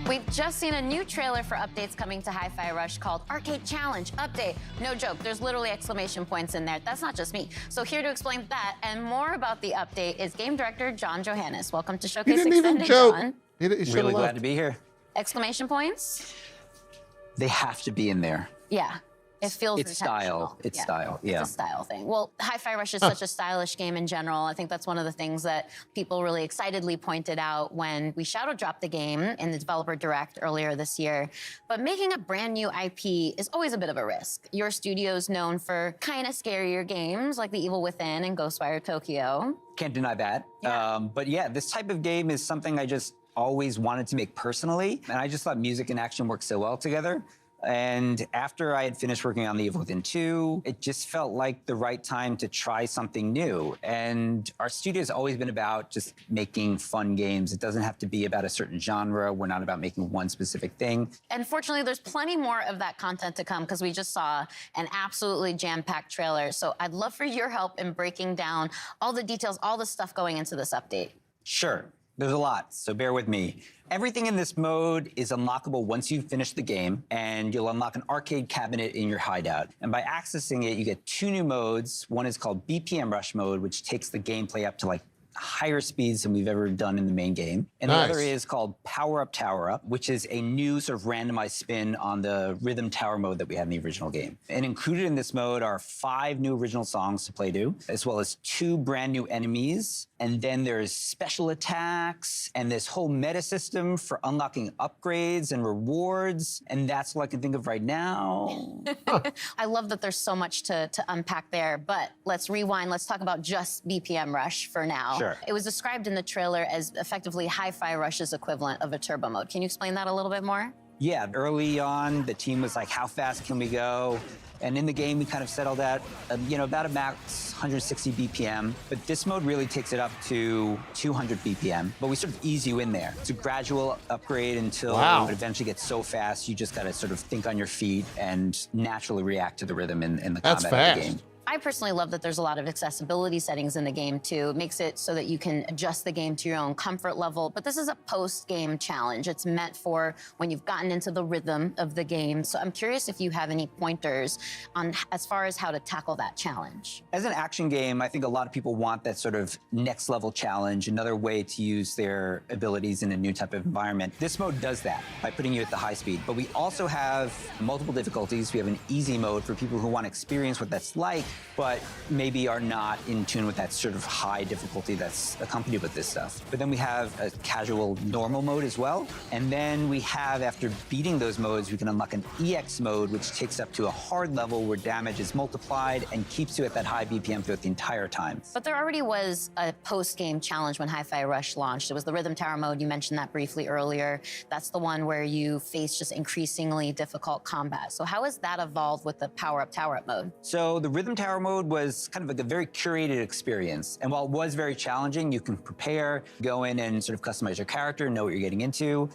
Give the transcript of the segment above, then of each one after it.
We've just seen a new trailer for updates coming to Hi-Fi Rush called Arcade Challenge Update. No joke, there's literally exclamation points in there. That's not just me. So here to explain that and more about the update is game director John Johannes. Welcome to Showcase Extended, John. Really glad to be here. Exclamation points? They have to be in there. Yeah. It feels It's style. It's style. Yeah. It's a style thing. Well, Hi-Fi Rush is such a stylish game in general. I think that's one of the things that people really excitedly pointed out when we shadow dropped the game in the developer direct earlier this year. But making a brand new IP is always a bit of a risk. Your studio's known for kind of scarier games like The Evil Within and Ghostwire Tokyo. Can't deny that. Yeah. But yeah, this type of game is something I just always wanted to make personally. And I just thought music and action work so well together. And after I had finished working on The Evil Within 2, it just felt like the right time to try something new. And our studio's always been about just making fun games. It doesn't have to be about a certain genre. We're not about making one specific thing. And fortunately, there's plenty more of that content to come because we just saw an absolutely jam-packed trailer. So I'd love for your help in breaking down all the details, all the stuff going into this update. Sure. There's a lot, so bear with me. Everything in this mode is unlockable once you finish the game, and you'll unlock an arcade cabinet in your hideout. And by accessing it, you get 2 new modes. One is called BPM Rush mode, which takes the gameplay up to like higher speeds than we've ever done in the main game. And the other is called Power Up, Tower Up, which is a new sort of randomized spin on the rhythm tower mode that we had in the original game. And included in this mode are 5 new original songs to play to, as well as 2 brand new enemies. And then there's special attacks and this whole meta system for unlocking upgrades and rewards. And that's all I can think of right now. I love that there's so much to unpack there, but let's rewind. Let's talk about just BPM Rush for now. Sure. It was described in the trailer as effectively Hi-Fi Rush's equivalent of a turbo mode. Can you explain that a little bit more? Yeah, early on, the team was like, how fast can we go? And in the game, we kind of settled at, about a max 160 BPM. But this mode really takes it up to 200 BPM. But we sort of ease you in there. It's a gradual upgrade until it eventually gets so fast, you just got to sort of think on your feet and naturally react to the rhythm in the combat of the game. I personally love that there's a lot of accessibility settings in the game, too. It makes it so that you can adjust the game to your own comfort level. But this is a post-game challenge. It's meant for when you've gotten into the rhythm of the game. So I'm curious if you have any pointers on as far as how to tackle that challenge. As an action game, I think a lot of people want that sort of next-level challenge, another way to use their abilities in a new type of environment. This mode does that by putting you at the high speed. But we also have multiple difficulties. We have an easy mode for people who want to experience what that's like, but maybe are not in tune with that sort of high difficulty that's accompanied with this stuff. But then we have a casual normal mode as well. And then we have, after beating those modes, we can unlock an EX mode, which takes up to a hard level where damage is multiplied and keeps you at that high BPM throughout the entire time. But there already was a post-game challenge when Hi-Fi Rush launched. It was the Rhythm Tower mode. You mentioned that briefly earlier. That's the one where you face just increasingly difficult combat. So how has that evolved with the Power Up, Tower Up mode? So the Rhythm Tower mode was kind of like a very curated experience. And while it was very challenging, you can prepare, go in and sort of customize your character, know what you're getting into.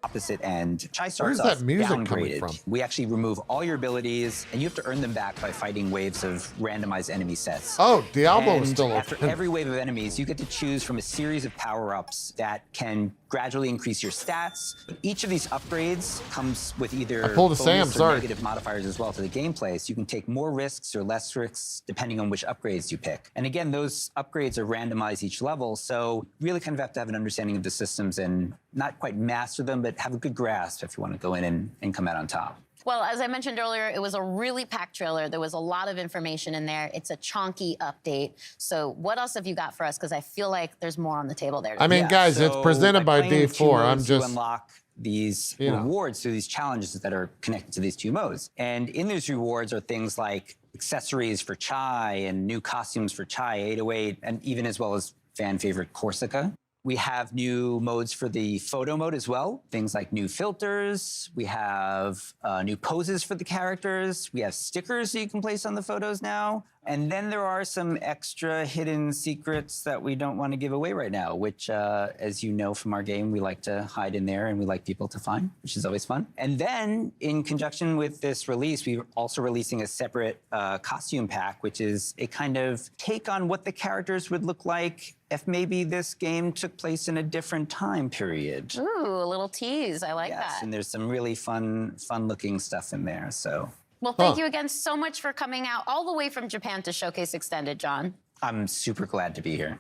Opposite end. Chai starts off downgraded. We actually remove all your abilities, and you have to earn them back by fighting waves of randomized enemy sets. Oh, Diablo is still after every wave of enemies, you get to choose from a series of power-ups that can gradually increase your stats. But each of these upgrades comes with either bonus or negative modifiers as well to the gameplay, so you can take more risks or less risks depending on which upgrades you pick. And again, those upgrades are randomized each level, so you really kind of have to have an understanding of the systems and not quite master them, but have a good grasp if you want to go in and come out on top. Well, as I mentioned earlier, it was a really packed trailer. There was a lot of information in there. It's a chonky update. So what else have you got for us? Because I feel like there's more on the table there. I mean, guys, it's presented by D4. I'm just... to unlock these rewards through these challenges that are connected to these 2 modes. And in those rewards are things like accessories for Chai and new costumes for Chai 808, and even as well as fan favorite Corsica. We have new modes for the photo mode as well. Things like new filters. We have new poses for the characters. We have stickers that you can place on the photos now. And then there are some extra hidden secrets that we don't want to give away right now, which, as you know from our game, we like to hide in there and we like people to find, which is always fun. And then, in conjunction with this release, we're also releasing a separate costume pack, which is a kind of take on what the characters would look like if maybe this game took place in a different time period. Ooh, a little tease. I like Yes, that. and there's some really fun-looking stuff in there, so. Well, thank you again so much for coming out all the way from Japan to showcase Extended, John. I'm super glad to be here.